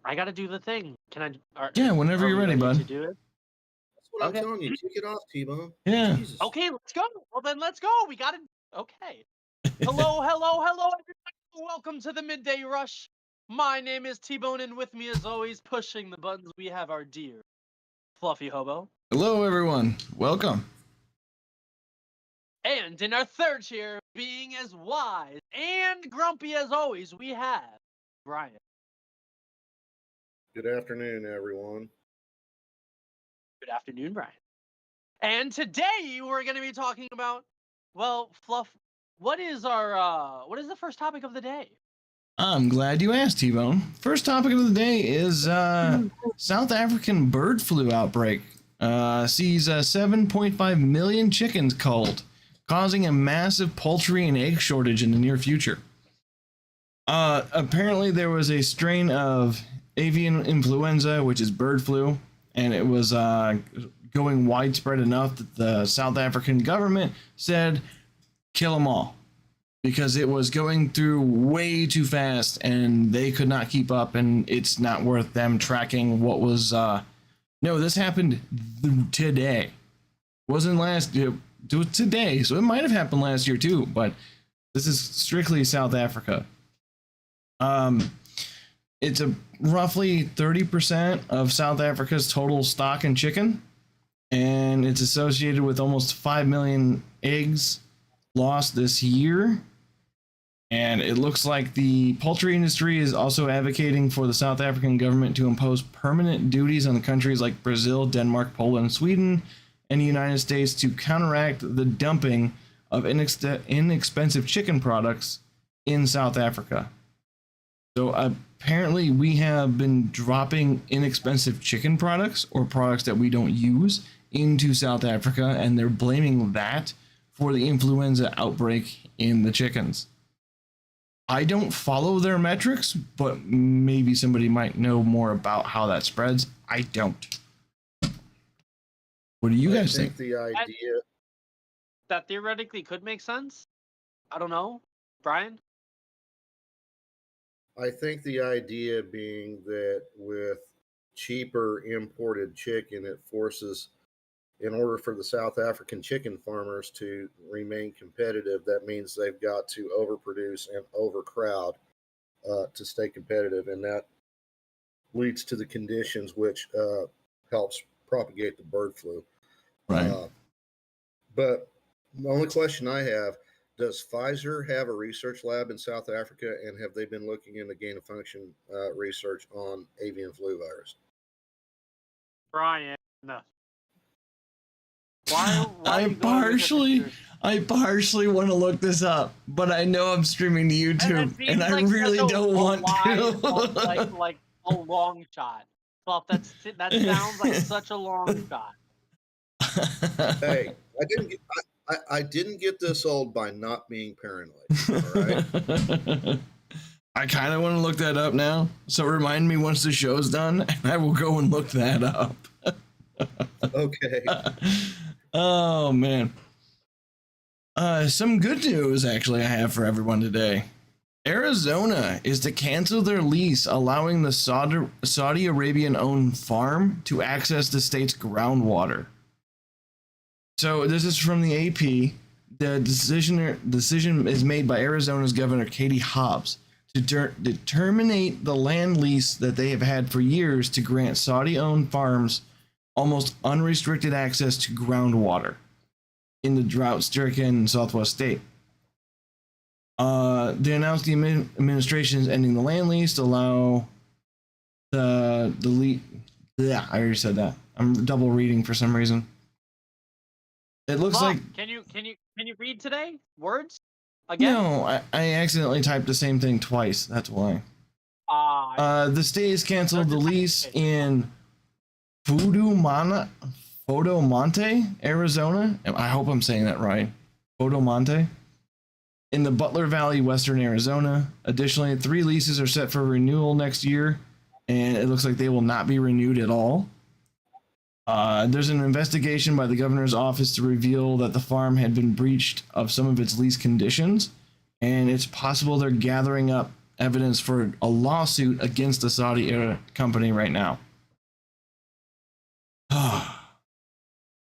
I gotta do the thing. Can I? Yeah, whenever you're ready, bud. To do it? That's what I'm telling you. Kick it off, T-Bone. Yeah. Jesus. Okay, let's go. Well, then let's go. We got it. Okay. Hello, everybody. Welcome to the Midday Rush. My name is T-Bone, and with me, as always, pushing the buttons, we have our dear Fluffy Hobo. Hello, everyone. Welcome. And in our third chair, being as wise and grumpy as always, we have Brian. Good afternoon, everyone. Good afternoon, Brian. And today we're going to be talking about, well, Fluff, what is the first topic of the day? I'm glad you asked, T-Bone. First topic of the day is South African bird flu outbreak. Sees 7.5 million chickens culled, causing a massive poultry and egg shortage in the near future. Apparently there was a strain of avian influenza, which is bird flu, and it was going widespread enough that the South African government said, kill them all, because it was going through way too fast and they could not keep up, and it's not worth them tracking what was... No, this happened today. Wasn't last year. It was today, so it might have happened last year too, but this is strictly South Africa. It's a roughly 30% of South Africa's total stock in chicken, and it's associated with almost 5 million eggs lost this year. And it looks like the poultry industry is also advocating for the South African government to impose permanent duties on countries like Brazil, Denmark, Poland, Sweden, and the United States to counteract the dumping of inexpensive chicken products in South Africa. So apparently we have been dropping inexpensive chicken products or products that we don't use into South Africa, and they're blaming that for the influenza outbreak in the chickens. I don't follow their metrics, but maybe somebody might know more about how that spreads. I don't. What do you guys think? The idea that theoretically could make sense. I don't know, Brian. I think the idea being that with cheaper imported chicken, it forces, in order for the South African chicken farmers to remain competitive, that means they've got to overproduce and overcrowd to stay competitive, and that leads to the conditions which helps propagate the bird flu. Right. But the only question I have, does Pfizer have a research lab in South Africa, and have they been looking into gain of function research on avian flu virus? Brian, no. Why I partially want to look this up, but I know I'm streaming to YouTube, and I really don't want to. like a long shot. Well, that sounds like such a long shot. Hey, I didn't get this old by not being paranoid. All right. I kind of want to look that up now, so remind me once the show's done, and I will go and look that up. Okay. Oh man. Some good news actually I have for everyone today. Arizona is to cancel their lease, allowing the Saudi Arabian-owned farm to access the state's groundwater. So this is from the AP. The decision is made by Arizona's Governor Katie Hobbs to terminate the land lease that they have had for years to grant Saudi-owned farms almost unrestricted access to groundwater in the drought-stricken Southwest state. They announced the administration is ending the land lease to allow the lease. Yeah, I already said that. I'm double reading for some reason. It looks like. Can you read today? Words? Again? No, I accidentally typed the same thing twice. That's why. The state has canceled the lease in Fodo Monte, Arizona. I hope I'm saying that right. Fodo Monte. In the Butler Valley, western Arizona. Additionally, 3 leases are set for renewal next year, and it looks like they will not be renewed at all. There's an investigation by the governor's office to reveal that the farm had been breached of some of its lease conditions, and it's possible they're gathering up evidence for a lawsuit against the Saudi company right now.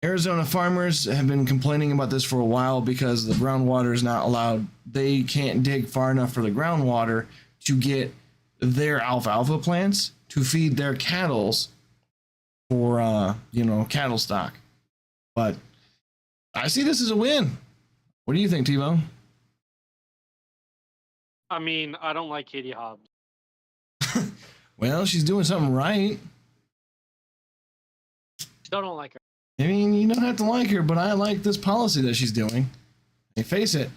Arizona farmers have been complaining about this for a while because the groundwater is not allowed. They can't dig far enough for the groundwater to get their alfalfa plants to feed their cattle for, cattle stock. But I see this as a win. What do you think, T-Bone? I mean, I don't like Katie Hobbs. Well, she's doing something right. Still don't like her. I mean, you don't have to like her, but I like this policy that she's doing. Hey, face it,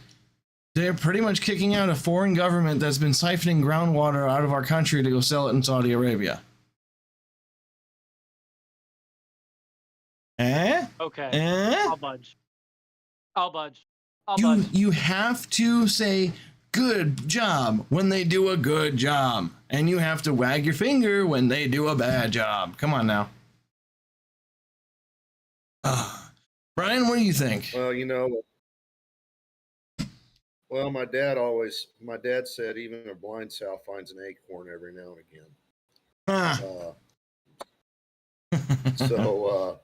they're pretty much kicking out a foreign government that's been siphoning groundwater out of our country to go sell it in Saudi Arabia. Okay. I'll budge. I'll budge. You have to say good job when they do a good job, and you have to wag your finger when they do a bad job. Come on now. Brian, what do you think? Well, my dad said even a blind sow finds an acorn every now and again. So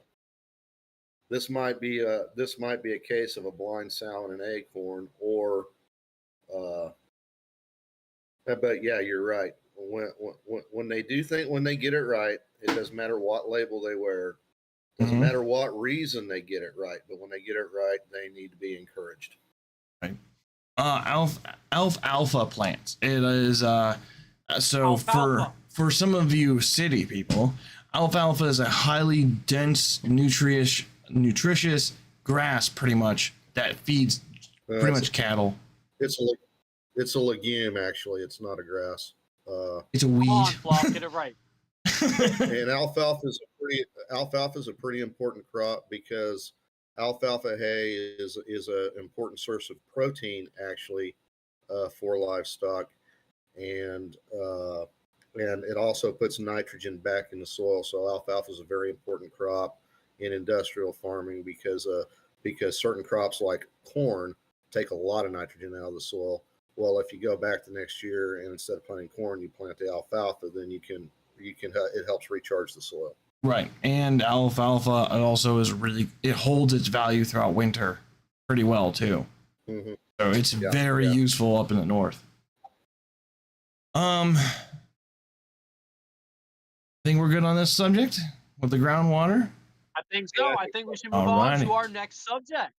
this might be a case of a blind sow and an acorn, or but yeah, you're right. When they get it right, it doesn't matter what label they wear. Doesn't matter what reason they get it right, but when they get it right, they need to be encouraged. Right. Alfalfa plants. It is so Alfalfa. for some of you city people, alfalfa is a highly dense, nutritious grass, pretty much that feeds pretty much cattle. It's a legume, actually. It's not a grass. It's a weed. Come on, Flock, get it right. And alfalfa is a pretty important crop because alfalfa hay is an important source of protein, actually, for livestock, and it also puts nitrogen back in the soil. So alfalfa is a very important crop in industrial farming because certain crops like corn take a lot of nitrogen out of the soil. Well, if you go back the next year and instead of planting corn, you plant the alfalfa, then it helps recharge the soil. Right, and alfalfa also it holds its value throughout winter pretty well too. Mm-hmm. So it's very useful up in the north. I think we're good on this subject with the groundwater. I think so. I think we should move on to our next subject.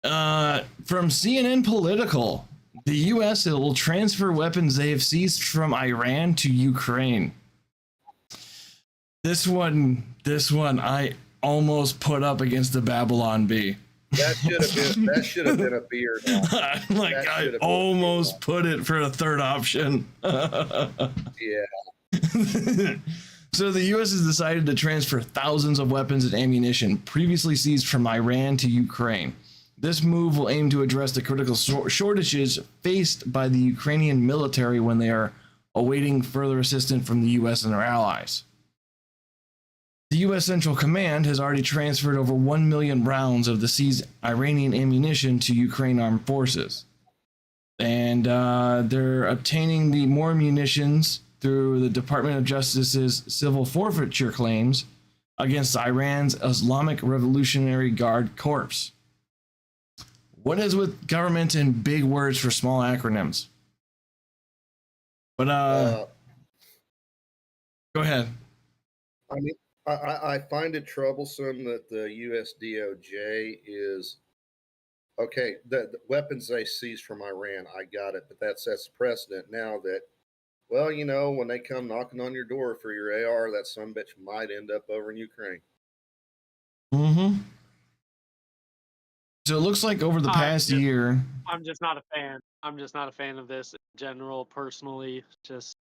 From CNN Political, the U.S. will transfer weapons they have seized from Iran to Ukraine. This one, I almost put up against the Babylon Bee. That should have been a beer. I almost put it for a third option. Yeah. So the U.S. has decided to transfer thousands of weapons and ammunition previously seized from Iran to Ukraine. This move will aim to address the critical shortages faced by the Ukrainian military when they are awaiting further assistance from the U.S. and their allies. The U.S. Central Command has already transferred over 1 million rounds of the seized Iranian ammunition to Ukraine armed forces. And they're obtaining the more munitions through the Department of Justice's civil forfeiture claims against Iran's Islamic Revolutionary Guard Corps. What is with government and big words for small acronyms? But go ahead. I mean, I find it troublesome that the U.S. DOJ is okay. The weapons they seized from Iran, I got it, but that sets precedent now that, well, when they come knocking on your door for your AR, that sumbitch might end up over in Ukraine. Mm-hmm. So it looks like over the past year, I'm just not a fan. I'm just not a fan of this in general, personally. It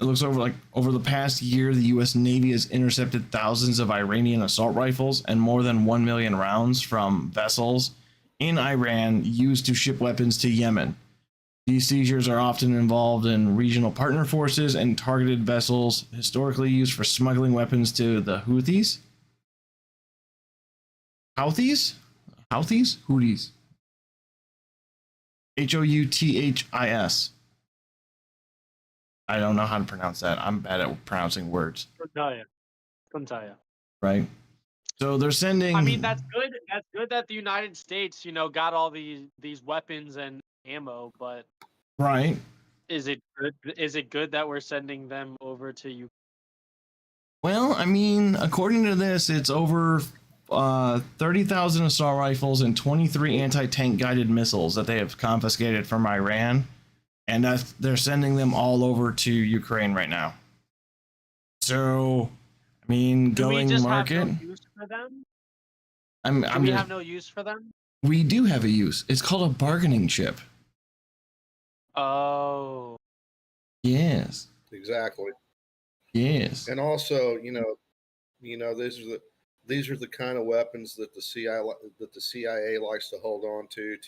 looks over the past year, the U.S. Navy has intercepted thousands of Iranian assault rifles and more than 1 million rounds from vessels in Iran used to ship weapons to Yemen. These seizures are often involved in regional partner forces and targeted vessels historically used for smuggling weapons to the Houthis. Houthis? Houthis. I don't know how to pronounce that. I'm bad at pronouncing words. Couldn't tell you. Right. So they're sending. I mean, that's good. That's good that the United States, got all these weapons and ammo. But right. is it good? Is it good that we're sending them over to Ukraine? Well, I mean, according to this, it's over 30,000 assault rifles and 23 anti-tank guided missiles that they have confiscated from Iran, and they're sending them all over to Ukraine right now. So, I mean, Do we going just market. have no use for them? Do we have no use for them? We do have a use. It's called a bargaining chip. Oh. Yes. Exactly. Yes. And also, these are the kind of weapons that the CIA likes to hold on to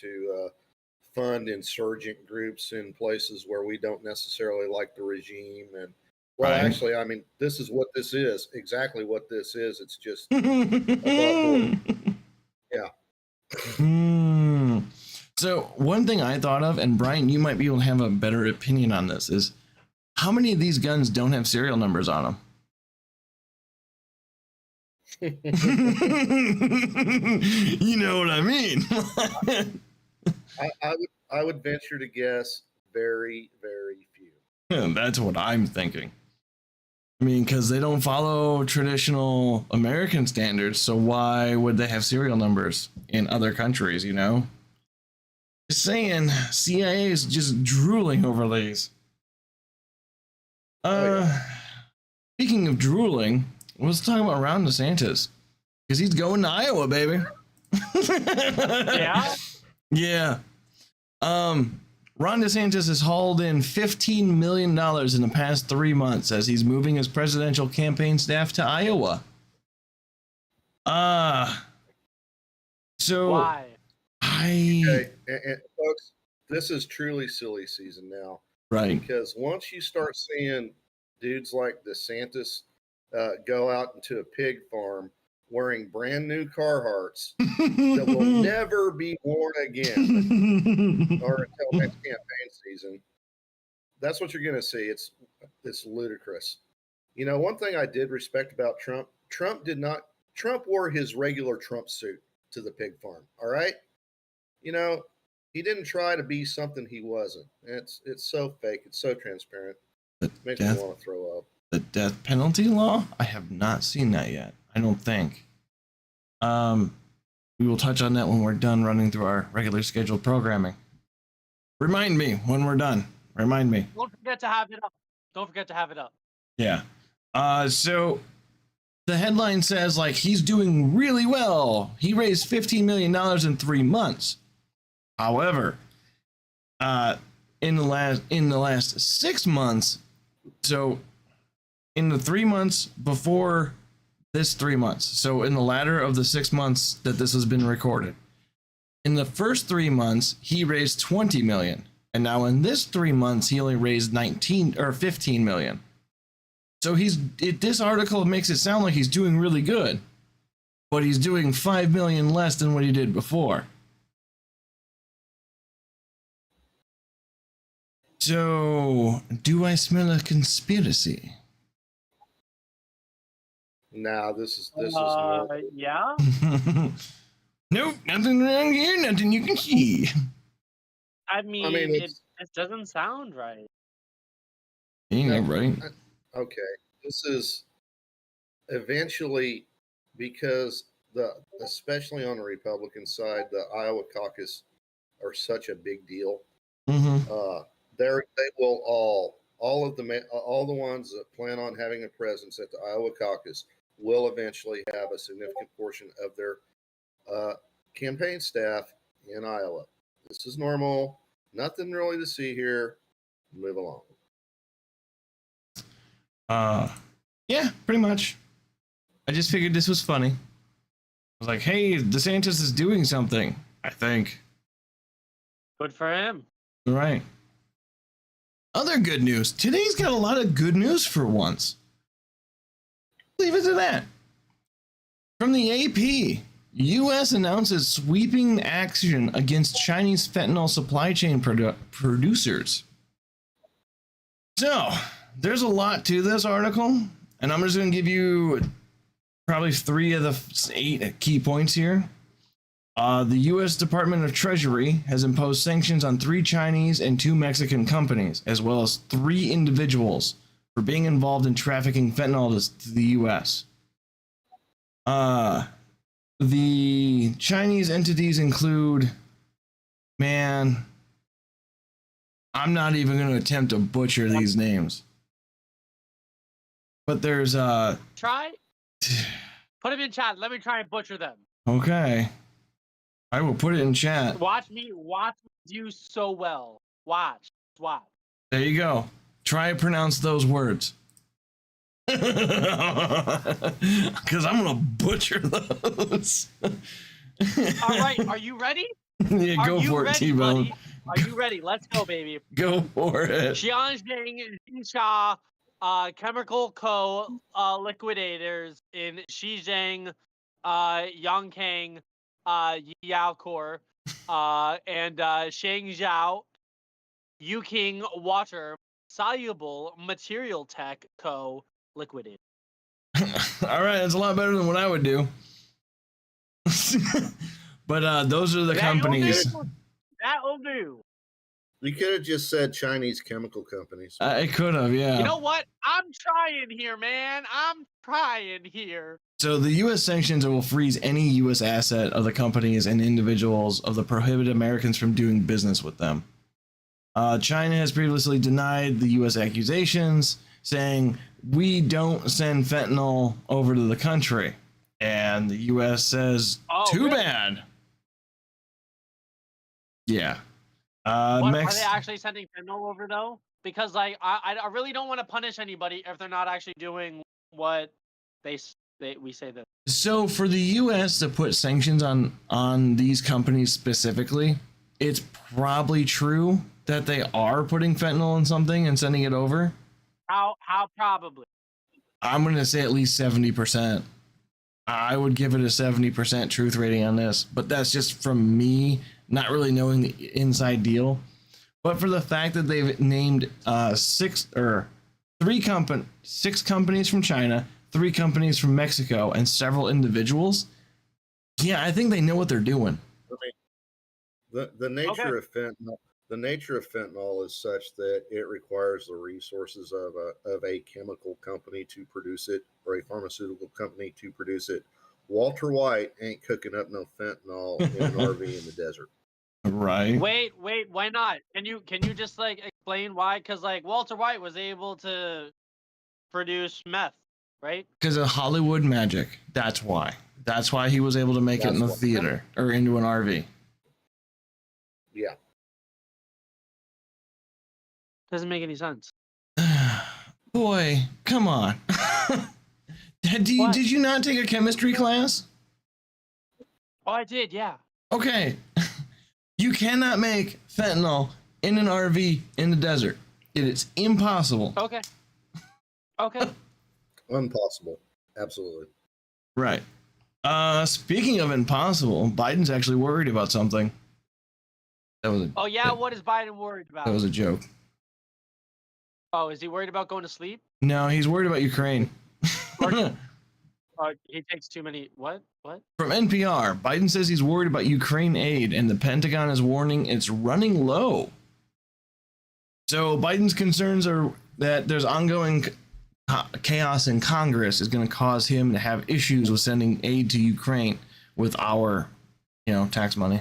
fund insurgent groups in places where we don't necessarily like the regime. And well, right. actually, I mean, this is what this is. Exactly what this is. It's just above board. Yeah. So one thing I thought of, and Brian, you might be able to have a better opinion on this, is how many of these guns don't have serial numbers on them? You know what I mean? I would venture to guess very, very few. That's what I'm thinking. I mean, because they don't follow traditional American standards, so why would they have serial numbers in other countries, Just saying, CIA is just drooling over these. Speaking of drooling, let's talk about Ron DeSantis. Because he's going to Iowa, baby. Yeah? Yeah. Ron DeSantis has hauled in $15 million in the past 3 months as he's moving his presidential campaign staff to Iowa. So why? Okay, and folks, this is truly silly season now. Right. Because once you start seeing dudes like DeSantis go out into a pig farm wearing brand new Carhartts that will never be worn again or until next campaign season, that's what you're going to see. It's ludicrous. One thing I did respect about Trump wore his regular Trump suit to the pig farm. All right. He didn't try to be something he wasn't. It's so fake. It's so transparent. It makes me want to throw up. The death penalty law? I have not seen that yet. I don't think. We will touch on that when we're done running through our regular scheduled programming. Remind me when we're done. Remind me. Don't forget to have it up. Yeah. So the headline says he's doing really well. He raised $15 million in 3 months. However, in the last 6 months, so in the 3 months before this 3 months, so in the latter of the 6 months that this has been recorded, in the first 3 months he raised 20 million, and now in this 3 months he only raised 15 million. So this article makes it sound like he's doing really good, but he's doing 5 million less than what he did before. So, do I smell a conspiracy? No, this is yeah. Nope, nothing wrong here, nothing you can see. I mean it doesn't sound right. Yeah, right. Okay, this is eventually because especially on the Republican side, the Iowa caucus are such a big deal. Mm-hmm. They will all the ones that plan on having a presence at the Iowa caucus will eventually have a significant portion of their campaign staff in Iowa. This is normal. Nothing really to see here. Move along. Yeah, pretty much. I just figured this was funny. I was like, hey, DeSantis is doing something, I think. Good for him. Right. Other good news. Today's got a lot of good news for once. Leave it to that. From the AP, U.S. announces sweeping action against Chinese fentanyl supply chain producers. So, there's a lot to this article, and I'm just going to give you probably 3 of the 8 key points here. The U.S. Department of Treasury has imposed sanctions on 3 Chinese and 2 Mexican companies, as well as 3 individuals for being involved in trafficking fentanyl to the U.S. The Chinese entities include, man, I'm not even going to attempt to butcher these names. But there's Try? Put them in chat. Let me try and butcher them. Okay. I will put it in chat. Watch me do so well. Watch. There you go. Try to pronounce those words. Because I'm going to butcher those. All right. Are you ready? Yeah, go for it, T-Bone. Buddy? Are you ready? Let's go, baby. Go for it. Xianzheng Jinsha Chemical Co. Liquidators in Shizheng, Yongkang, Yaokor, and Shangzhou Yuking Water Soluble Material Tech Co. Liquidated. All right, that's a lot better than what I would do. But those are the companies. That'll do. You could have just said Chinese chemical companies. I could have, yeah. You know what? I'm trying here, man. I'm trying here. So the U.S. sanctions will freeze any U.S. asset of the companies and individuals of the prohibited Americans from doing business with them. China has previously denied the U.S. accusations, saying, we don't send fentanyl over to the country. And the U.S. says, too bad. Yeah. Are they actually sending fentanyl over, though? Because, like, I really don't want to punish anybody if they're not actually doing what we say that. So for the U.S. to put sanctions on these companies specifically, it's probably true that they are putting fentanyl in something and sending it over. How probably? I'm going to say at least 70%. I would give it a 70% truth rating on this, but that's just from me not really knowing the inside deal. But for the fact that they've named 6 companies from China, 3 companies from Mexico, and several individuals, yeah, I think they know what they're doing. The nature of fentanyl. The nature of fentanyl is such that it requires the resources of a chemical company to produce it, or a pharmaceutical company to produce it. Walter White ain't cooking up no fentanyl in an RV in the desert. Right. Wait, why not? Can you just like explain why? Because like Walter White was able to produce meth, right? Because of Hollywood magic. That's why. That's why he was able to make it in the theater or into an RV. Yeah. Doesn't make any sense. Boy, come on. Did you not take a chemistry class? Oh, I did, yeah. Okay. You cannot make fentanyl in an RV in the desert. It is impossible. Okay. Impossible. Absolutely. Right. Speaking of impossible, Biden's actually worried about something. What is Biden worried about? That was a joke. Oh, is he worried about going to sleep? No, he's worried about Ukraine. He takes too many. What? From NPR, Biden says he's worried about Ukraine aid, and the Pentagon is warning it's running low. So Biden's concerns are that there's ongoing chaos in Congress is going to cause him to have issues with sending aid to Ukraine with our, tax money.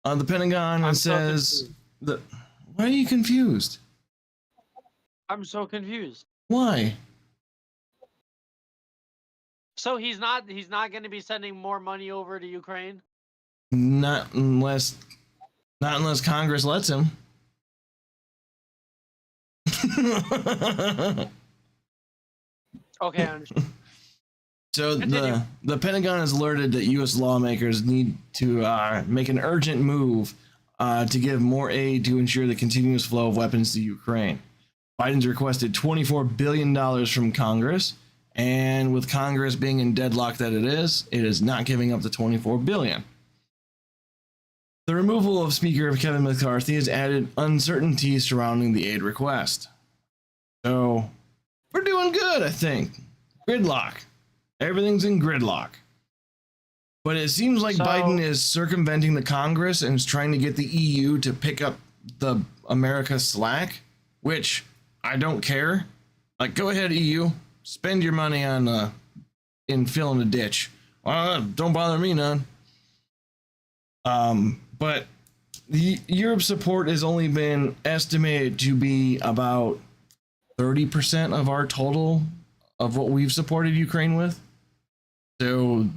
The Pentagon says that. Why are you confused? I'm so confused. Why? So he's not going to be sending more money over to Ukraine? Not unless Congress lets him. Okay, I understand. So the Pentagon has alerted that U.S. lawmakers need to make an urgent move to give more aid to ensure the continuous flow of weapons to Ukraine. Biden's requested $24 billion from Congress, And with Congress being in deadlock that it is not giving up the $24 billion. The removal of Speaker Kevin McCarthy has added uncertainty surrounding the aid request. So we're doing good, I think. Gridlock. Everything's in gridlock. But it seems like Biden is circumventing the Congress and is trying to get the EU to pick up the America slack, which I don't care. Like, go ahead, EU. Spend your money on in filling a ditch. Don't bother me none. But Europe's support has only been estimated to be about 30% of our total of what we've supported Ukraine with. So,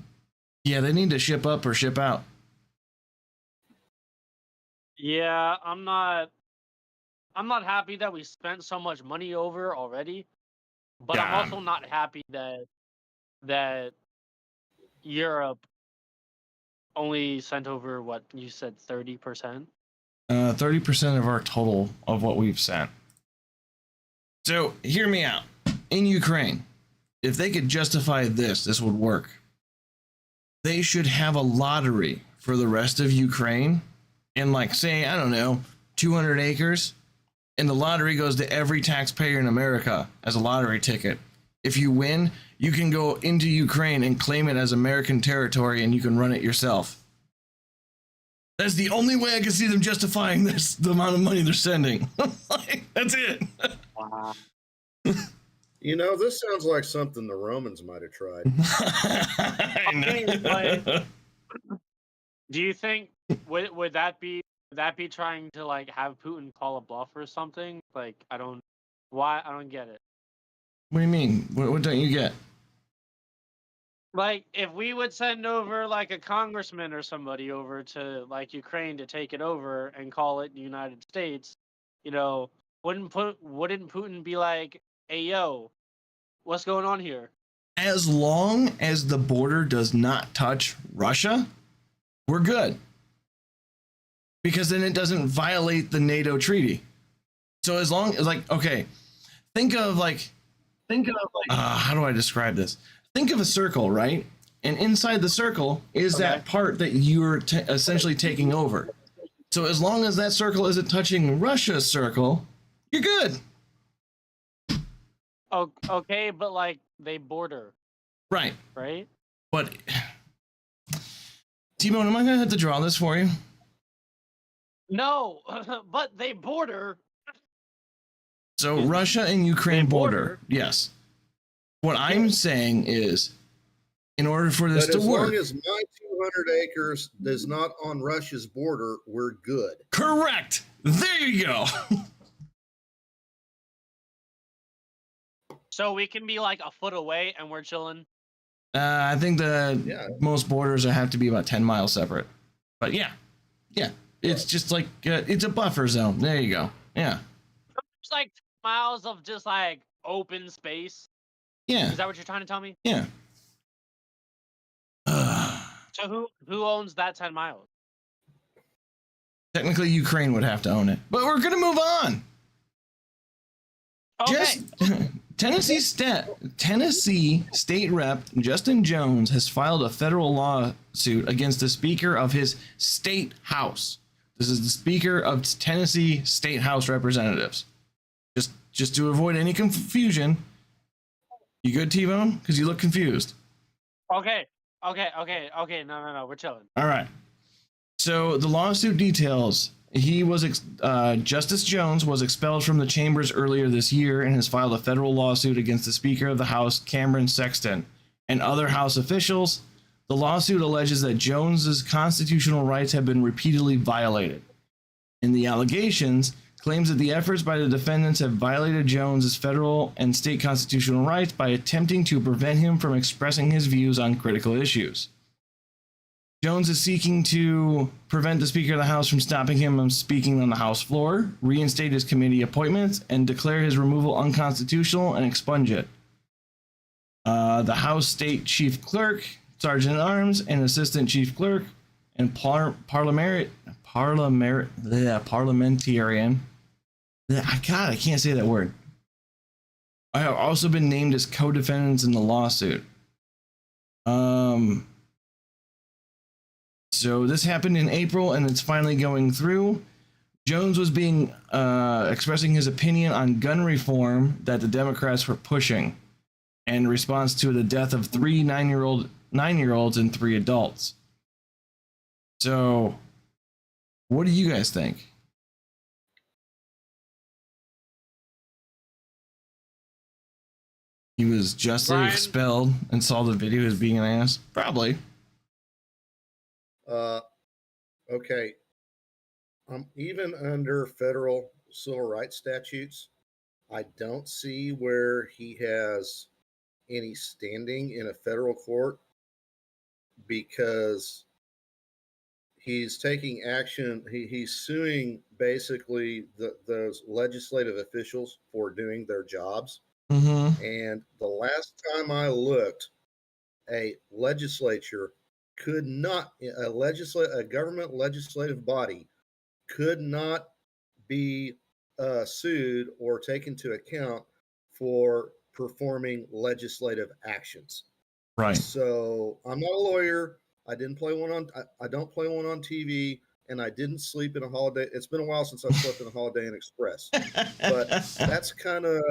yeah, they need to ship up or ship out. Yeah, I'm not happy that we spent so much money over already, but I'm also not happy that Europe only sent over what you said 30%. 30% of our total of what we've sent. So hear me out. In Ukraine, if they could justify this would work. They should have a lottery for the rest of Ukraine, and like say, I don't know, 200 acres, and the lottery goes to every taxpayer in America as a lottery ticket. If you win, you can go into Ukraine and claim it as American territory, and you can run it yourself. That's the only way I can see them justifying this, the amount of money they're sending. That's it. Wow. You know, this sounds like something the Romans might have tried. Okay, do you think would that be trying to like have Putin call a bluff or something? Like I don't get it. What do you mean? What don't you get? Like if we would send over like a congressman or somebody over to like Ukraine to take it over and call it the United States, you know, wouldn't Putin be like, "Hey yo, what's going on here?" As long as the border does not touch Russia, we're good. Because then it doesn't violate the NATO treaty. So as long as okay, think of how do I describe this? Think of a circle, right? And inside the circle is that part that you're essentially taking over. So as long as that circle isn't touching Russia's circle, you're good. Oh, okay, but like they border. Right. Right? But T-Bone, am I gonna have to draw this for you? No, but they border. So Russia and Ukraine border. Yes. What I'm saying is, in order for this to work, as long as my 200 acres is not on Russia's border, we're good. Correct. There you go. So we can be like a foot away and we're chilling. I think most borders have to be about 10 miles separate. But yeah, it's just like it's a buffer zone. There you go. Yeah. It's like miles of just like open space. Yeah. Is that what you're trying to tell me? Yeah. So who owns that 10 miles? Technically, Ukraine would have to own it, but we're gonna move on. Okay. Tennessee State Rep Justin Jones has filed a federal lawsuit against the Speaker of his state house. This is the Speaker of Tennessee State House Representatives. Just to avoid any confusion. You good, T-Bone? Because you look confused. Okay. No, we're chilling. All right. So the lawsuit details: Justice Jones was expelled from the chambers earlier this year and has filed a federal lawsuit against the Speaker of the House, Cameron Sexton, and other House officials. The lawsuit alleges that Jones's constitutional rights have been repeatedly violated. In the allegations, claims that the efforts by the defendants have violated Jones's federal and state constitutional rights by attempting to prevent him from expressing his views on critical issues. Jones is seeking to prevent the Speaker of the House from stopping him from speaking on the House floor, reinstate his committee appointments, and declare his removal unconstitutional and expunge it. The House State Chief Clerk, Sergeant at Arms, and Assistant Chief Clerk, and parliamentarian. God, I can't say that word. I have also been named as co-defendants in the lawsuit. So this happened in April, and it's finally going through. Jones was expressing his opinion on gun reform that the Democrats were pushing in response to the death of 3 9-year-olds and 3 adults. So, what do you guys think? He was justly expelled and saw the video as being an ass? Probably. Okay. Even under federal civil rights statutes, I don't see where he has any standing in a federal court because he's taking action. He's suing basically those legislative officials for doing their jobs. Mm-hmm. And the last time I looked, a legislature could not, a government legislative body could not be sued or taken to account for performing legislative actions. Right. So I'm not a lawyer. I didn't play one on. I don't play one on TV, and I didn't sleep in a Holiday. It's been a while since I've slept in a Holiday Inn Express. But that's kind of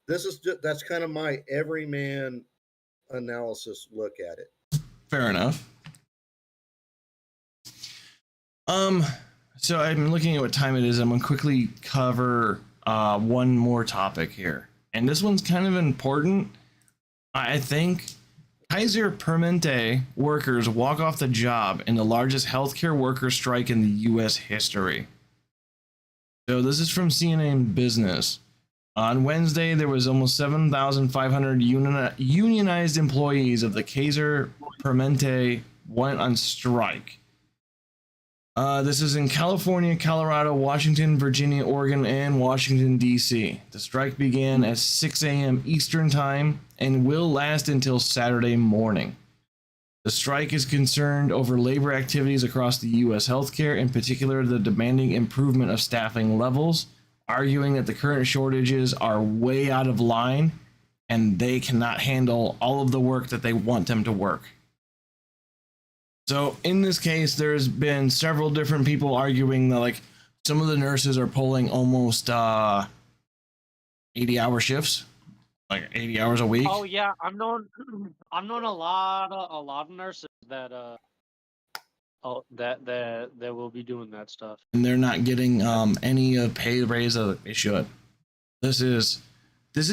that's kind of my everyman analysis look at it. Fair enough. So I'm looking at what time it is. I'm gonna quickly cover one more topic here, and this one's kind of important. I think Kaiser Permanente workers walk off the job in the largest healthcare worker strike in the U.S. history. So this is from CNN Business. On Wednesday, there was almost 7,500 unionized employees of the Kaiser Permanente went on strike. This is in California, Colorado, Washington, Virginia, Oregon, and Washington, D.C. The strike began at 6 a.m. Eastern Time and will last until Saturday morning. The strike is concerned over labor activities across the U.S. healthcare, in particular the demanding improvement of staffing levels, arguing that the current shortages are way out of line and they cannot handle all of the work that they want them to work. So in this case, there's been several different people arguing that like some of the nurses are pulling almost 80-hour shifts, like 80 hours a week. Oh yeah, I'm known a lot of nurses that that will be doing that stuff. And they're not getting any pay raise that they should. This is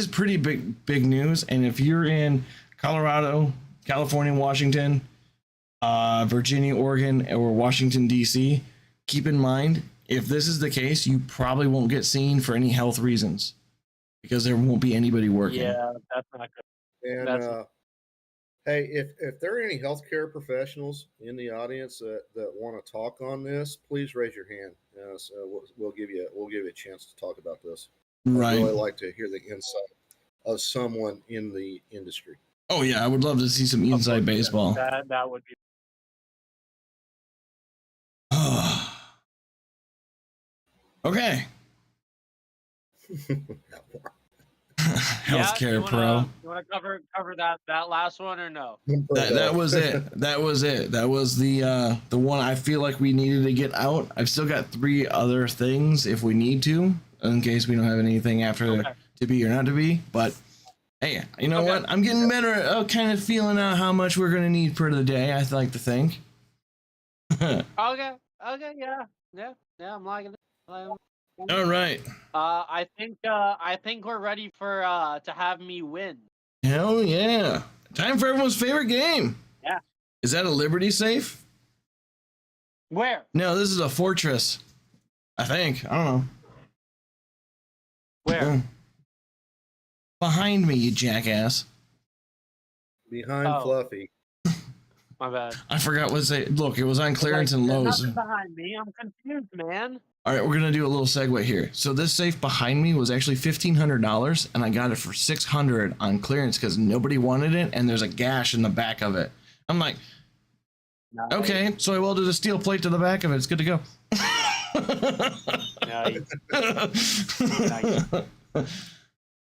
pretty big news. And if you're in Colorado, California, Washington, Virginia, Oregon, or Washington, D.C., keep in mind, if this is the case, you probably won't get seen for any health reasons because there won't be anybody working. Yeah, that's not good. And hey, if there are any healthcare professionals in the audience that want to talk on this, please raise your hand. So we'll give you a chance to talk about this. Right. I'd really like to hear the insight of someone in the industry. Oh yeah, I would love to see some inside baseball. That would be. Okay. Healthcare yeah, pro. You want to cover that last one or no? That was it. That was it. That was the one I feel like we needed to get out. I've still got 3 other things if we need to, in case we don't have anything after to be or not to be. But hey, you know what? I'm getting better at kind of feeling out how much we're gonna need for the day. I like to think. Okay. Yeah. I'm liking it. All right. I think we're ready for to have me win. Hell yeah! Time for everyone's favorite game. Yeah. Is that a Liberty safe? Where? No, this is a fortress. I think. I don't know. Where? Behind me, you jackass. Behind Fluffy. My bad. I forgot what to say. Look, it was on clearance and Lowe's. Nothing behind me. I'm confused, man. All right, we're gonna do a little segue here. So this safe behind me was actually $1,500, and I got it for $600 on clearance because nobody wanted it, and there's a gash in the back of it. I'm like, okay, so I welded a steel plate to the back of it. It's good to go. Nice.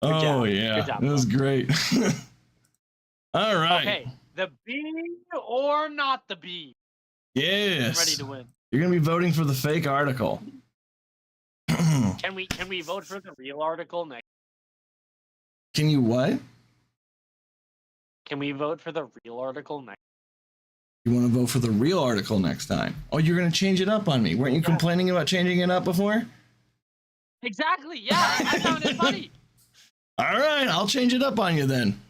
Oh job. yeah, Good job, that was bro. great. All right. Okay, the bee or not the bee? Yes. I'm ready to win. You're gonna be voting for the fake article. Can we vote for the real article next? Can you what? Can we vote for the real article next? You want to vote for the real article next time? Oh, you're gonna change it up on me. Weren't you complaining about changing it up before? Exactly. Yeah, I found it funny. All right, I'll change it up on you then.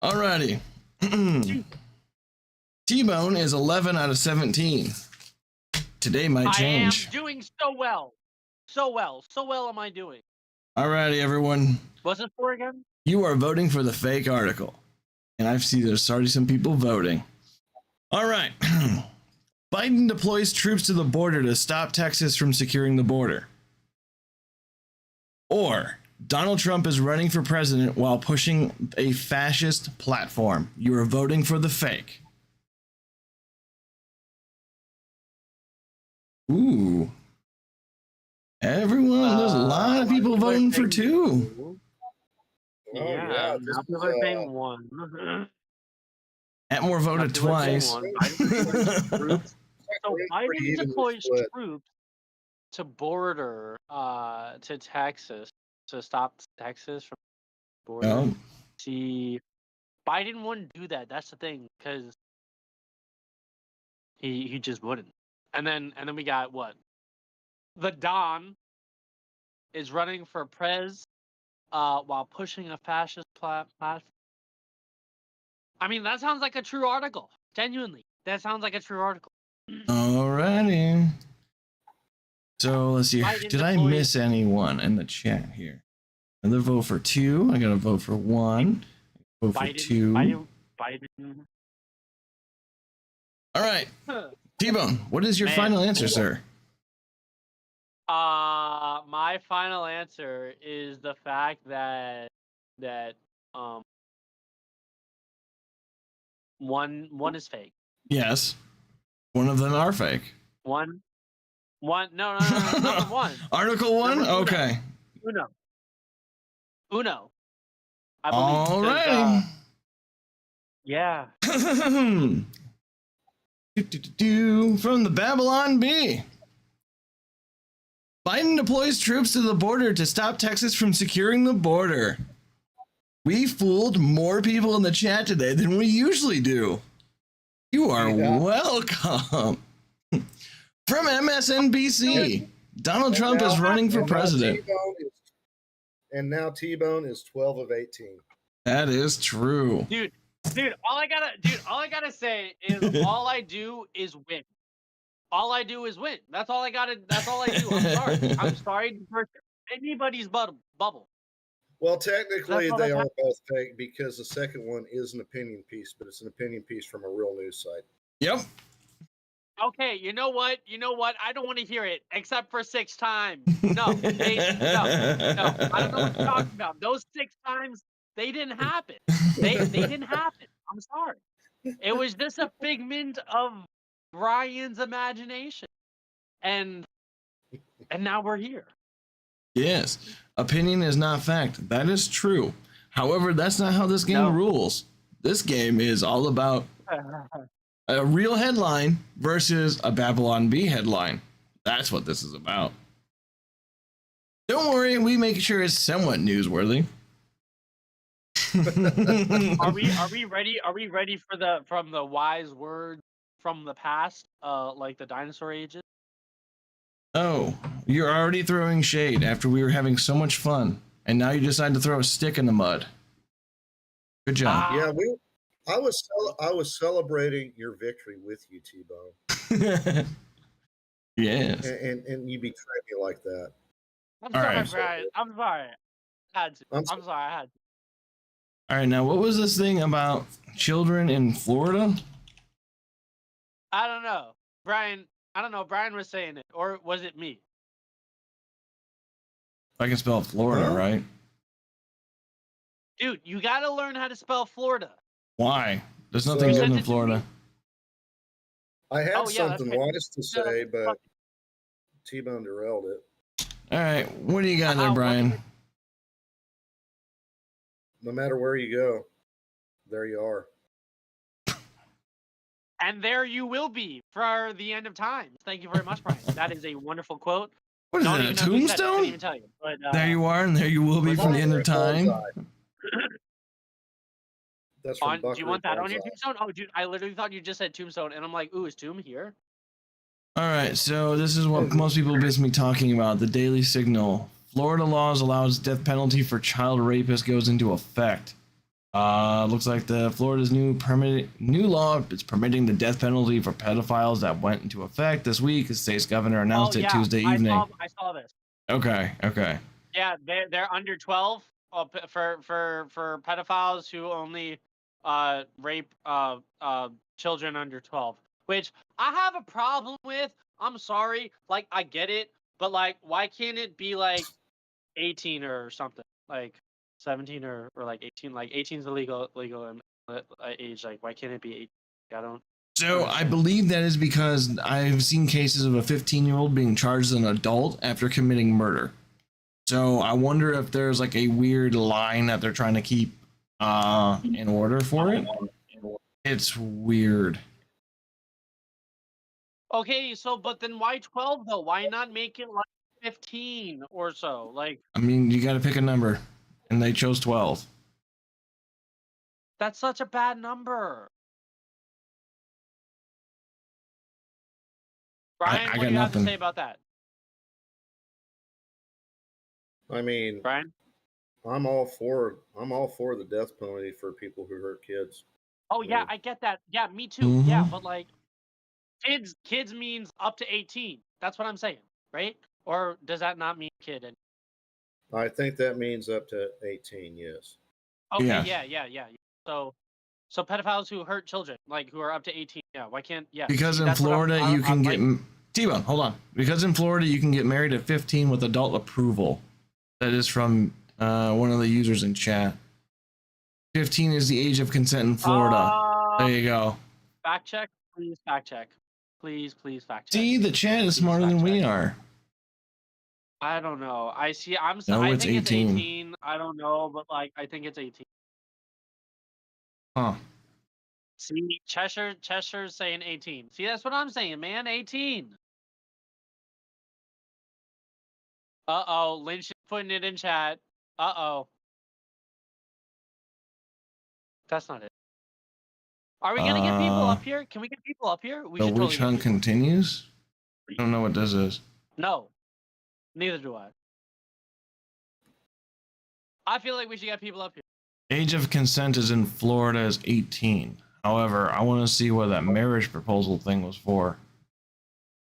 Alrighty. T-Bone is 11 out of 17. Today might change. I am doing so well. So well am I doing. Alrighty, everyone. What's it for again? You are voting for the fake article. And I see there's already some people voting. All right. Biden deploys troops to the border to stop Texas from securing the border. Or Donald Trump is running for president while pushing a fascist platform. You are voting for the fake. Ooh. Everyone, there's a lot of people voting for two. Oh, Yeah, this now people are saying one. Atmore voted twice. So Biden deploys split. troops to border to Texas to stop Texas from border. Oh. See, Biden wouldn't do that. That's the thing, because he just wouldn't. And then we got what? The Don is running for prez while pushing a fascist platform. I mean, that sounds like a true article. Genuinely, that sounds like a true article. Alrighty. So let's see. Biden Did I deploys- miss anyone in the chat here? Another vote for two. I gotta vote for one. Vote for two. Biden. All right. T-Bone, what is your Man. final answer, sir? My final answer is the fact that one is fake. Yes. One of them are fake. One. No. Number one. Article one? Number uno. Okay. Uno. I believe. All 'cause, right. Yeah. From the Babylon Bee. Biden deploys troops to the border to stop Texas from securing the border. We fooled more people in the chat today than we usually do. You are welcome. From MSNBC, Donald Trump is running for president. And now T-Bone is 12 of 18. That is true. Dude, all I gotta say is all I do is win. All I do is win. That's all I do. I'm sorry. I'm sorry to burst anybody's bubble. Well, technically, That's all they I are both fake because the second one is an opinion piece, but it's an opinion piece from a real news site. Yep. Okay, you know what? I don't want to hear it except for 6 times. No. I don't know what you're talking about. Those 6 times, they didn't happen. They didn't happen. I'm sorry. It was just a figment of Brian's imagination. And now we're here. Yes. Opinion is not fact. That is true. However, that's not how this game rules. This game is all about a real headline versus a Babylon Bee headline. That's what this is about. Don't worry, we make sure it's somewhat newsworthy. Are we ready? Are we ready for from the wise words from the past, like the dinosaur ages? Oh, you're already throwing shade after we were having so much fun, and now you decide to throw a stick in the mud. Good job. Yeah, I was celebrating your victory with you, T-Bone. Yes. And you betrayed me like that. I'm All sorry, right. Brian. I'm sorry. I had to. I'm I'm sorry. I had to. All right, now what was this thing about children in Florida? I don't know, Brian. I don't know. Brian was saying it, or was it me? I can spell Florida, Huh? right? Dude, you gotta learn how to spell Florida. Why? There's nothing So- good in Florida. I had Oh, yeah, that's something right. wise to say, but T-Bone derailed it. All right, what do you got there, What- Brian? no matter where you go, there you are. And there you will be for the end of time. Thank you very much, Brian. That is a wonderful quote. What is Don't that, a even know who said it. Couldn't tombstone? even tell you. But There you are, and there you will be from the end of time. That's from do you want that on your Buckaroo tombstone? Oh, dude, I literally thought you just said tombstone, and I'm like, ooh, is tomb here? All right, so this is what most people miss me talking about. The Daily Signal. Florida laws allows death penalty for child rapist goes into effect. Looks like Florida's new law is permitting the death penalty for pedophiles that went into effect this week. The state's governor announced it Tuesday evening. I saw this. Okay. Yeah, they're under 12 for pedophiles who only rape children under 12, which I have a problem with. I'm sorry, like I get it, but like why can't it be like 18 or something, like 17 or like 18? Like 18 is the legal age. Like why can't it be 18? I don't. So I believe that is because I've seen cases of a 15-year-old being charged as an adult after committing murder. So I wonder if there's like a weird line that they're trying to keep in order for it. It's weird. Okay, so but then why 12 though? Why not make it like 15 or so? Like, I mean, you got to pick a number, and they chose 12. that's such a bad number. Brian, I what got do you have to nothing. say about that? I mean, Brian? I'm all for the death penalty for people who hurt kids. Oh yeah, I get that. Yeah, me too. Yeah, but like kids means up to 18. That's what I'm saying, right? Or does that not mean kid? I think that means up to 18, yes. Okay, yeah. So pedophiles who hurt children, like who are up to 18, yeah, why can't Because in Florida you can get T-Bone, hold on. Because in Florida you can get married at 15 with adult approval. That is from one of the users in chat. 15 is the age of consent in Florida. There you go. Fact check, please fact check. Please fact check. See, the chat is smarter than we are. I don't know. I think it's 18. I don't know, but like I think it's 18. Huh. See, Cheshire's saying 18. See, that's what I'm saying, man. 18. Uh-oh, Lynch is putting it in chat. Uh-oh. That's not it. Are we gonna get people up here? Can we get people up here? We the should witch hunt continues? I don't know what this is. No. Neither do I. I feel like we should get people up here. Age of consent is in Florida is 18. However, I want to see what that marriage proposal thing was for.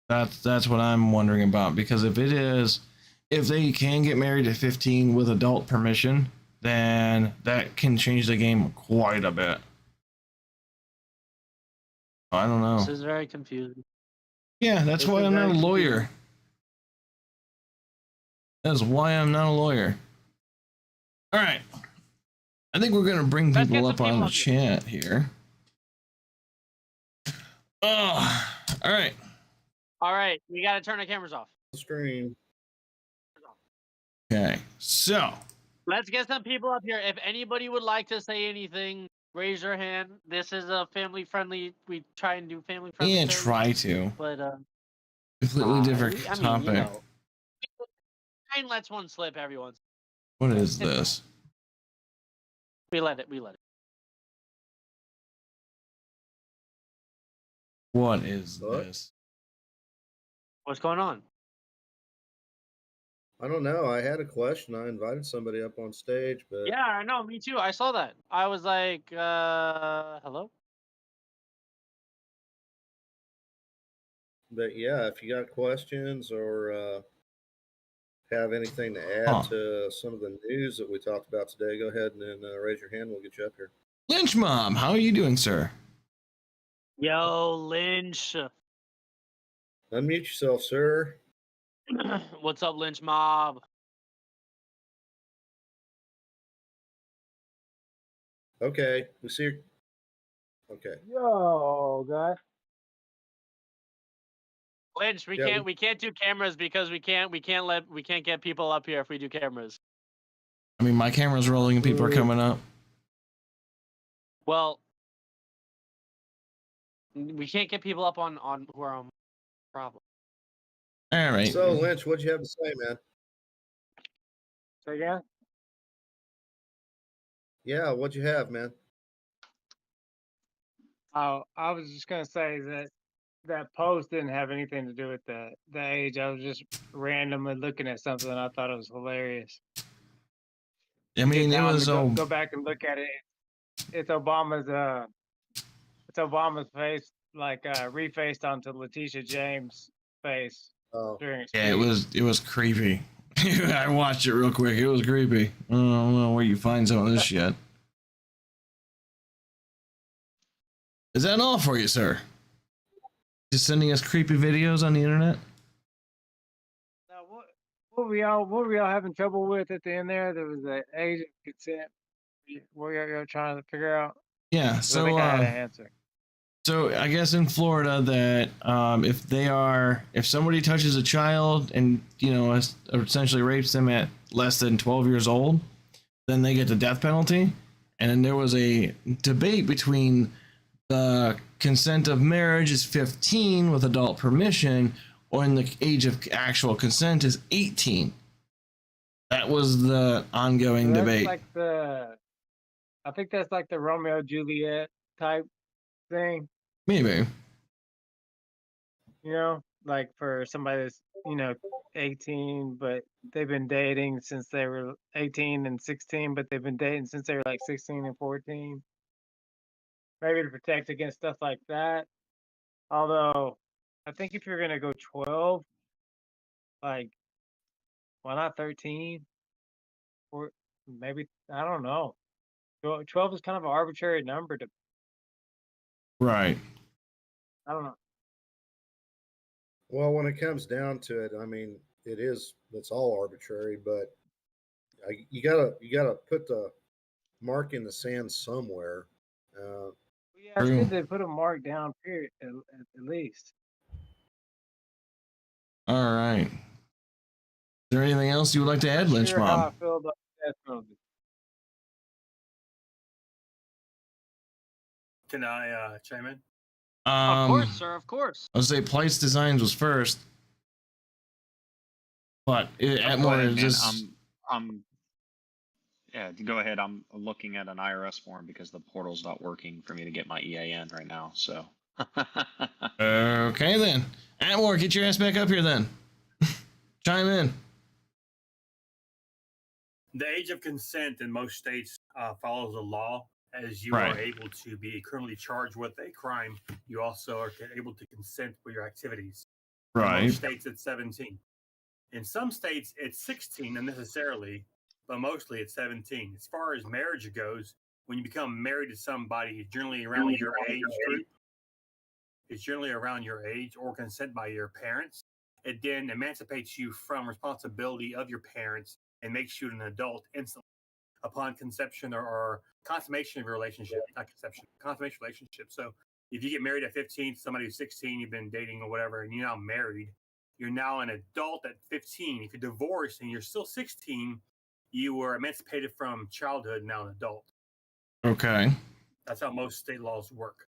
That's what I'm wondering about, because if they can get married at 15 with adult permission, then that can change the game quite a bit. I don't know. This is very confusing. Yeah, that's why I'm not a lawyer. That's why I'm not a lawyer. All right. I think we're going to bring people up on the chat here. Oh, all right. All right, we got to turn the cameras off. Stream. Okay, so let's get some people up here. If anybody would like to say anything, raise your hand. This is a family-friendly. We try and do family-friendly. Yeah, try to. But completely different topic. You know, Brian lets one slip every once. What is this? We let it. What is this? What's going on? I don't know. I had a question. I invited somebody up on stage, but yeah, I know. Me too. I saw that. I was like, hello. But yeah, if you got questions or have anything to add to some of the news that we talked about today, go ahead and raise your hand. We'll get you up here. Lynch Mom, how are you doing, sir? Yo, Lynch. Unmute yourself, sir. What's up, Lynch Mob? Okay, we see. Okay. Yo, guy. Lynch, we can't do cameras because we can't get people up here if we do cameras. I mean, my camera's rolling and people are coming up. Well, we can't get people up on who are on problem. All right. So, Lynch, what'd you have to say, man? So yeah. Yeah, what'd you have, man? Oh, I was just gonna say that post didn't have anything to do with the age. I was just randomly looking at something and I thought it was hilarious. I mean, Get it time was to go back and look at it. It's Obama's face like refaced onto Letitia James' face Oh, during a yeah, speech. it was creepy. I watched it real quick. It was creepy. I don't know where you find some of this shit. Is that all for you, sir? Just sending us creepy videos on the internet? Now, what were y'all having trouble with at the end there? There was the age of consent. What y'all trying to figure out? Yeah. 'Cause I think I had an answer. So I guess in Florida that if somebody touches a child and essentially rapes them at less than 12 years old, then they get the death penalty. And then there was a debate between the consent of marriage is 15 with adult permission, or in the age of actual consent is 18. That was the ongoing debate. I think that's like the Romeo Juliet type thing. Maybe. Like for somebody that's 18, but they've been dating since they were 18 and 16, but they've been dating since they were like 16 and 14. Maybe to protect against stuff like that. Although, I think if you're gonna go 12, like, why not 13? Or maybe, I don't know. 12 is kind of an arbitrary number to, Right. I don't know. well, when it comes down to it, I mean, it's all arbitrary, but you gotta put the mark in the sand somewhere. Yeah, it's good they put a mark down, period, at least. All right. Is there anything else you would like to add, Lynch Sure Mob? how I feel about the death penalty. Can I chime in? Of course, sir. Of course. I would say Plights Designs was first, but Atmore is just. Yeah, go ahead. I'm looking at an IRS form because the portal's not working for me to get my EAN right now. So. Okay then, Atmore, get your ass back up here then. Chime in. The age of consent in most states follows the law, as you Right. are able to be criminally charged with a crime. You also are able to consent with your activities. In Right. most states, it's 17. In some states, it's 16, not necessarily, but mostly it's 17. As far as marriage goes, when you become married to somebody, generally around your age group, it's generally around your age or consent by your parents. It then emancipates you from responsibility of your parents and makes you an adult instantly upon conception or consummation of your relationship. Not conception, consummation relationship. So if you get married at 15, somebody who's 16, you've been dating or whatever, and you're now married, you're now an adult at 15. If you're divorced and you're still 16, you were emancipated from childhood, now an adult. Okay. That's how most state laws work.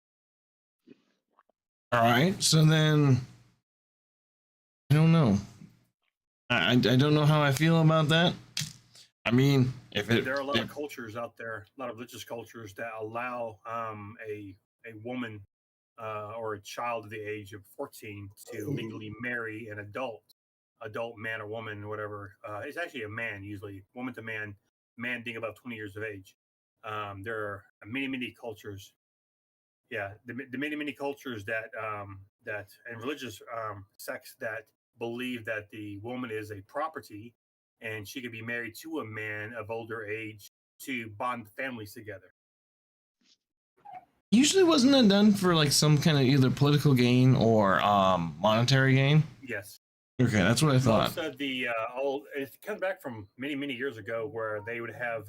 All right. So then, I don't know. I don't know how I feel about that. I mean, there are a lot of cultures out there, a lot of religious cultures that allow a woman or a child of the age of 14 to legally marry an adult man or woman or whatever. It's actually a man, usually woman to man being about 20 years of age. There are many cultures. Yeah, the many cultures that and religious sects that believe that the woman is a property and she could be married to a man of older age to bond families together. Usually wasn't that done for like some kind of either political gain or monetary gain? Yes. Okay, that's what I thought. Most of the it comes back from many years ago where they would have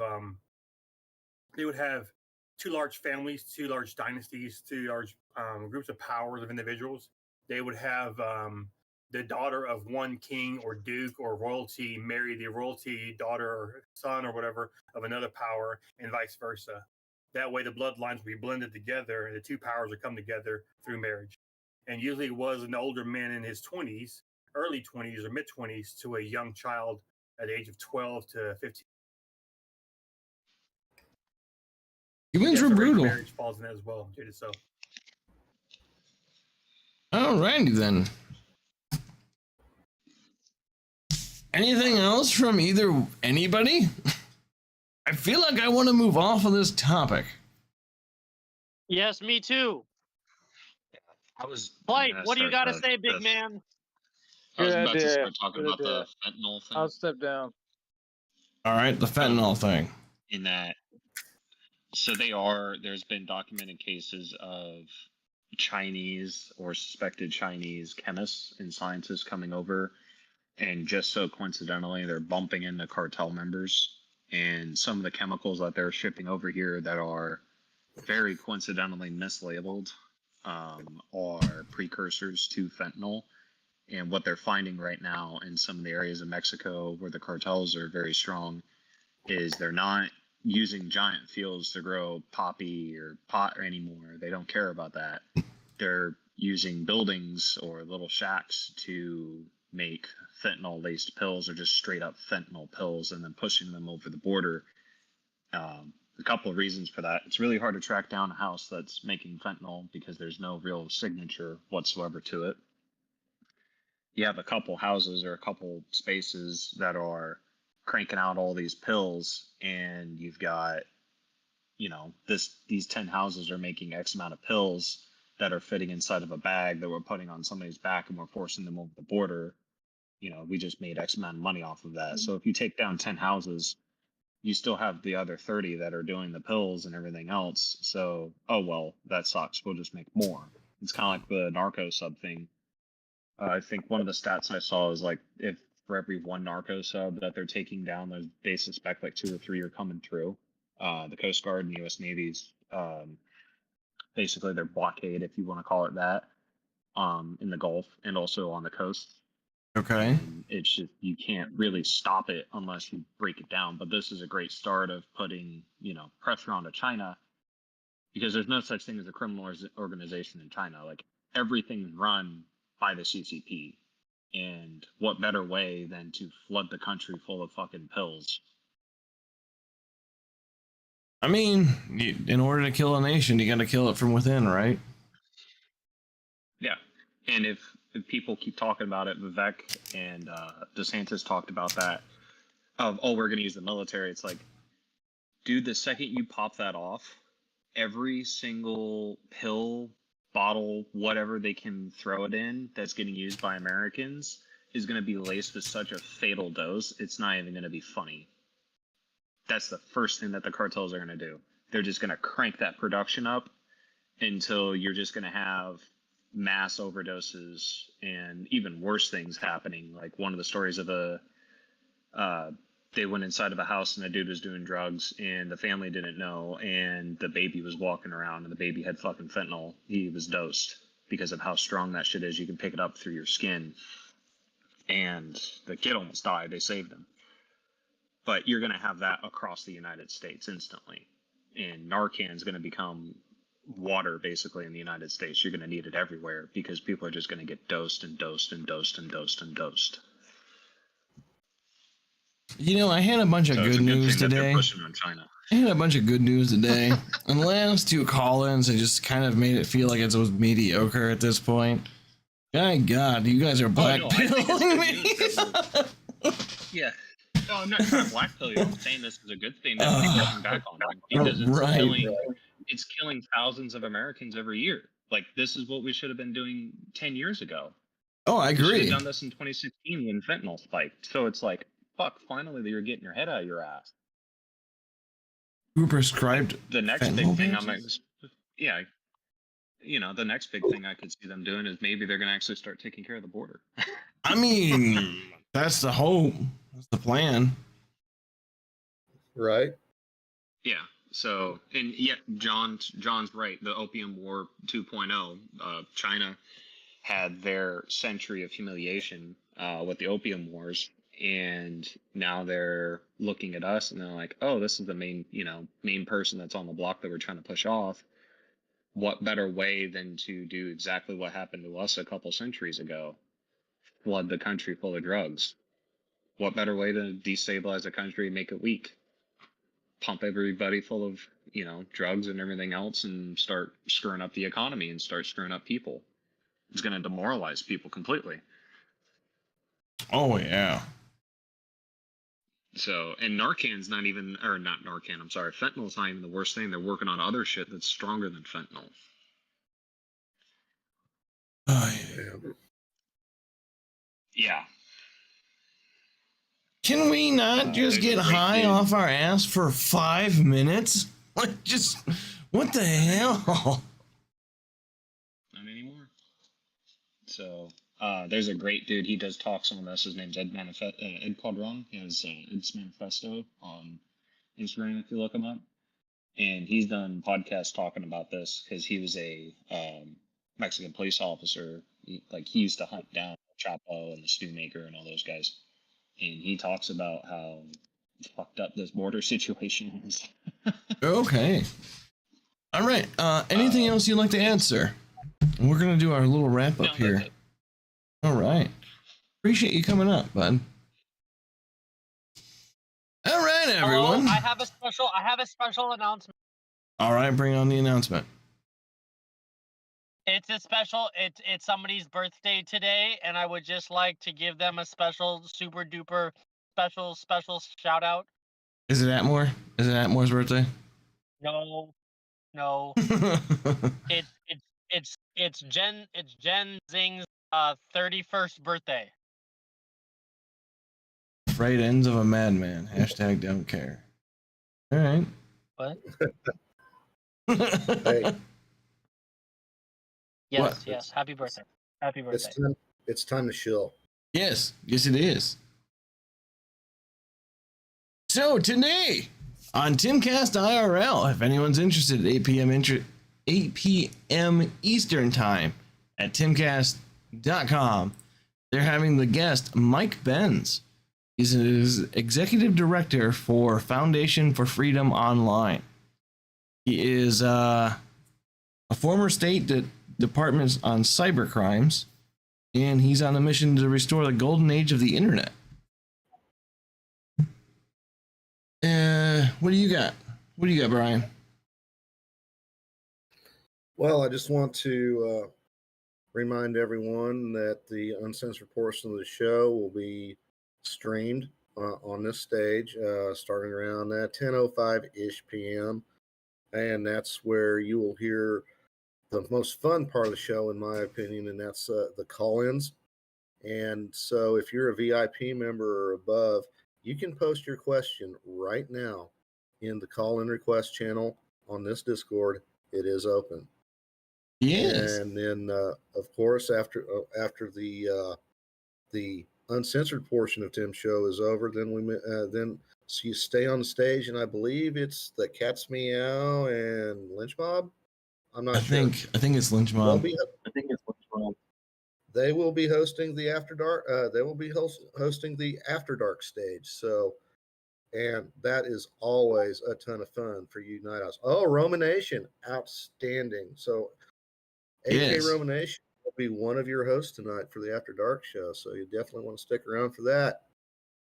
two large families, two large dynasties, two large groups of powers of individuals. They would have the daughter of one king or duke or royalty marry the royalty daughter or son or whatever of another power, and vice versa. That way, the bloodlines will be blended together, and the two powers will come together through marriage. And usually, it was an older man in his 20s, early 20s or mid 20s, to a young child at the age of 12 to 15. Humans were brutal. Marriage falls in that as well, due to so. Alrighty then. Anything else from anybody? I feel like I want to move off of this topic. Yes, me too. I was. Flight, gonna what do you got start to the- say, big the- man? I was Good about to idea. start talking Good about the idea. fentanyl thing. I'll step down. All right, the fentanyl thing. In that, so there's been documented cases of Chinese or suspected Chinese chemists and scientists coming over, and just so coincidentally, they're bumping into cartel members. And some of the chemicals that they're shipping over here that are very coincidentally mislabeled are precursors to fentanyl. And what they're finding right now in some of the areas of Mexico where the cartels are very strong is they're not using giant fields to grow poppy or pot anymore. They don't care about that. They're using buildings or little shacks to make fentanyl laced pills or just straight up fentanyl pills and then pushing them over the border. A couple of reasons for that. It's really hard to track down a house that's making fentanyl because there's no real signature whatsoever to it. You have a couple houses or a couple spaces that are cranking out all these pills, and you've got, these 10 houses are making X amount of pills that are fitting inside of a bag that we're putting on somebody's back and we're forcing them over the border. We just made X amount of money off of that. So if you take down 10 houses, you still have the other 30 that are doing the pills and everything else. So, oh, well, that sucks. We'll just make more. It's kind of like the narco sub thing. I think one of the stats I saw is like if for every one narco sub that they're taking down, they suspect like 2 or 3 are coming through. The Coast Guard and the U.S. Navy's basically their blockade, if you want to call it that, in the Gulf and also on the coast. Okay. And it's just, you can't really stop it unless you break it down. But this is a great start of putting, pressure onto China, because there's no such thing as a criminal organization in China. Like, everything's run by the CCP. And what better way than to flood the country full of fucking pills? I mean, in order to kill a nation, you got to kill it from within, right? Yeah. And if people keep talking about it, Vivek and DeSantis talked about that, we're going to use the military. It's like, dude, the second you pop that off, every single pill, bottle, whatever they can throw it in that's getting used by Americans is going to be laced with such a fatal dose, it's not even going to be funny. That's the first thing that the cartels are going to do. They're just going to crank that production up until you're just going to have mass overdoses and even worse things happening. Like one of the stories of they went inside of a house and the dude was doing drugs and the family didn't know, and the baby was walking around and the baby had fucking fentanyl. He was dosed because of how strong that shit is. You can pick it up through your skin, and the kid almost died. They saved him. But you're going to have that across the United States instantly. And Narcan is going to become water basically in the United States. You're going to need it everywhere because people are just going to get dosed and dosed and dosed and dosed and dosed. I had a bunch of good news today. I had a bunch of good news today. And the last 2 call-ins, it just kind of made it feel like it was mediocre at this point. My God, you guys are blackpilling me. Yeah. No, I'm not trying to blackpill you. I'm saying this is a good thing that people come back on because it's killing thousands of Americans every year. Like, this is what we should have been doing 10 years ago. Oh, I agree. We should have done this in 2016 when fentanyl spiked. So it's like, fuck, finally you're getting your head out of your ass. Who prescribed the next big thing the next big thing I could see them doing is maybe they're going to actually start taking care of the border. I mean, that's the hope. That's the plan. Right. Yeah. So, and yet John's right. The Opium War 2.0, China had their century of humiliation with the opium wars, and now they're looking at us and they're like, oh, this is the main person that's on the block that we're trying to push off. What better way than to do exactly what happened to us a couple centuries ago? Flood the country full of drugs. What better way to destabilize a country and make it weak? Pump everybody full of, drugs and everything else and start screwing up the economy and start screwing up people. It's going to demoralize people completely. Oh, yeah. So, and Narcan's not even, or not Narcan, I'm sorry, fentanyl's not even the worst thing. They're working on other shit that's stronger than fentanyl. Oh, yeah. Yeah. Can we not just get high off our ass for 5 minutes? Like, just, what the hell? Not anymore. So, there's a great dude. He does talks on this. His name's Ed Quadron. He has Ed's Manifesto on Instagram if you look him up. And he's done podcasts talking about this because he was a Mexican police officer. He used to hunt down Chapo and the Stew Maker and all those guys. And he talks about how fucked up this border situation is. Okay. All right. Anything else you'd like to add, sir? We're going to do our little wrap up here. All right. Appreciate you coming up, bud. All right, everyone. Hello, I have a special announcement. All right, bring on the announcement. It's somebody's birthday today, and I would just like to give them a special, super duper, special shout out. Is it Atmore? Is it Atmore's birthday? No. It's Jen Zing's 31st birthday. Frayed ends of a madman. Hashtag don't care. All right. What? Hey, Yes. Happy birthday. Happy birthday. it's time to chill. Yes it is. So today on Timcast IRL, if anyone's interested, 8 p.m. Eastern time at timcast.com, they're having the guest Mike Benz. He's an executive director for Foundation for Freedom Online. He is a former state department on cyber crimes, and he's on a mission to restore the golden age of the internet. What do you got? What do you got, Brian? Well, I just want to remind everyone that the uncensored portion of the show will be streamed on this stage starting around 10:05-ish p.m. And that's where you will hear the most fun part of the show, in my opinion, and that's the call-ins. And so if you're a VIP member or above, you can post your question right now in the call-in request channel on this Discord. It is open. Yes. And then, of course, after the uncensored portion of Tim's show is over, then so you stay on the stage, and I believe it's the Cat's Meow and Lynch Mob. I'm not sure. I think it's Lynch Mob. They will be hosting the After Dark. They will be hosting the After Dark stage. So, and that is always a ton of fun for you night owls. Oh, Romanation, outstanding. So, AK Yes. Romanation will be one of your hosts tonight for the After Dark show. So you definitely want to stick around for that.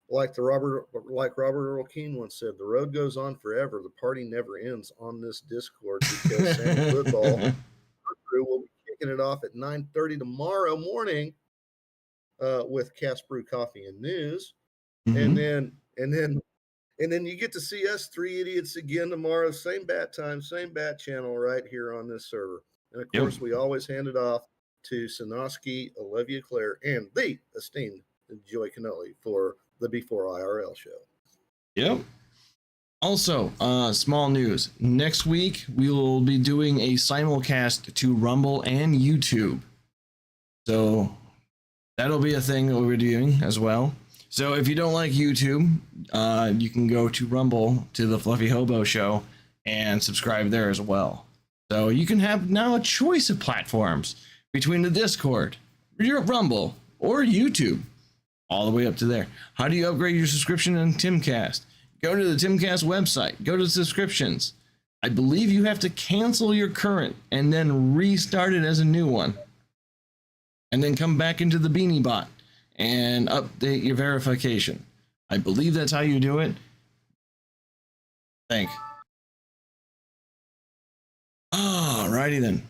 Like Robert Earl Keen once said, the road goes on forever. The party never ends on this Discord because Sandy Football crew will be kicking it off at 9:30 tomorrow morning with Cast Brew Coffee and News. Mhm. And then you get to see us three idiots again tomorrow, same bat time, same bat channel right here on this server. And of course, we always hand it off to Sanoski, Olivia Claire, and the esteemed Joy Cannoli for the Before IRL show. Yep. Also, small news. Next week, we will be doing a simulcast to Rumble and YouTube. So that'll be a thing that we're doing as well. So if you don't like YouTube, you can go to Rumble to the Fluffy Hobo Show and subscribe there as well. So you can have now a choice of platforms between the Discord, Or you're at Rumble or YouTube, all the way up to there. How do you upgrade your subscription in Timcast? Go to the Timcast website, go to subscriptions. I believe you have to cancel your current and then restart it as a new one. And then come back into the Beanie Bot and update your verification. I believe that's how you do it. Alrighty then.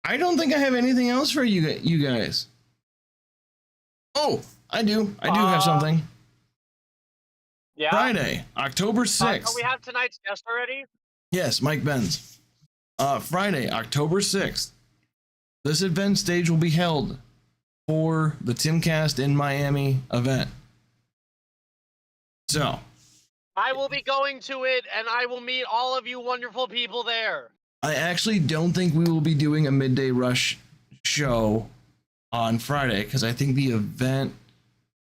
I don't think I have anything else for you guys. Oh, I do. I do have something. Yeah. Friday, October 6th. We have tonight's guest already. Yes, Mike Benz. Friday, October 6th. This event stage will be held for the Timcast in Miami event. So, I will be going to it, and I will meet all of you wonderful people there. I actually don't think we will be doing a midday rush show on Friday because I think the event,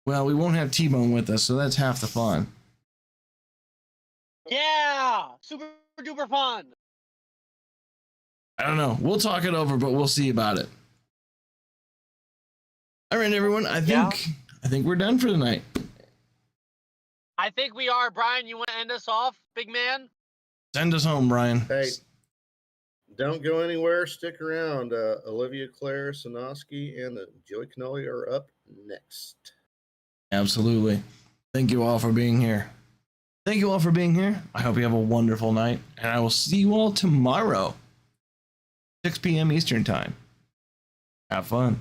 well, we won't have T-Bone with us, so that's half the fun. Yeah, super duper fun. I don't know. We'll talk it over, but we'll see about it. All right, everyone. I think we're done for tonight. I think we are. Brian, you want to end us off, big man? Send us home, Brian. Hey, don't go anywhere. Stick around. Olivia Claire Sanoski and Joey Cannoli are up next. Absolutely. Thank you all for being here. Thank you all for being here. I hope you have a wonderful night, and I will see you all tomorrow, 6 p.m. Eastern Time. Have fun.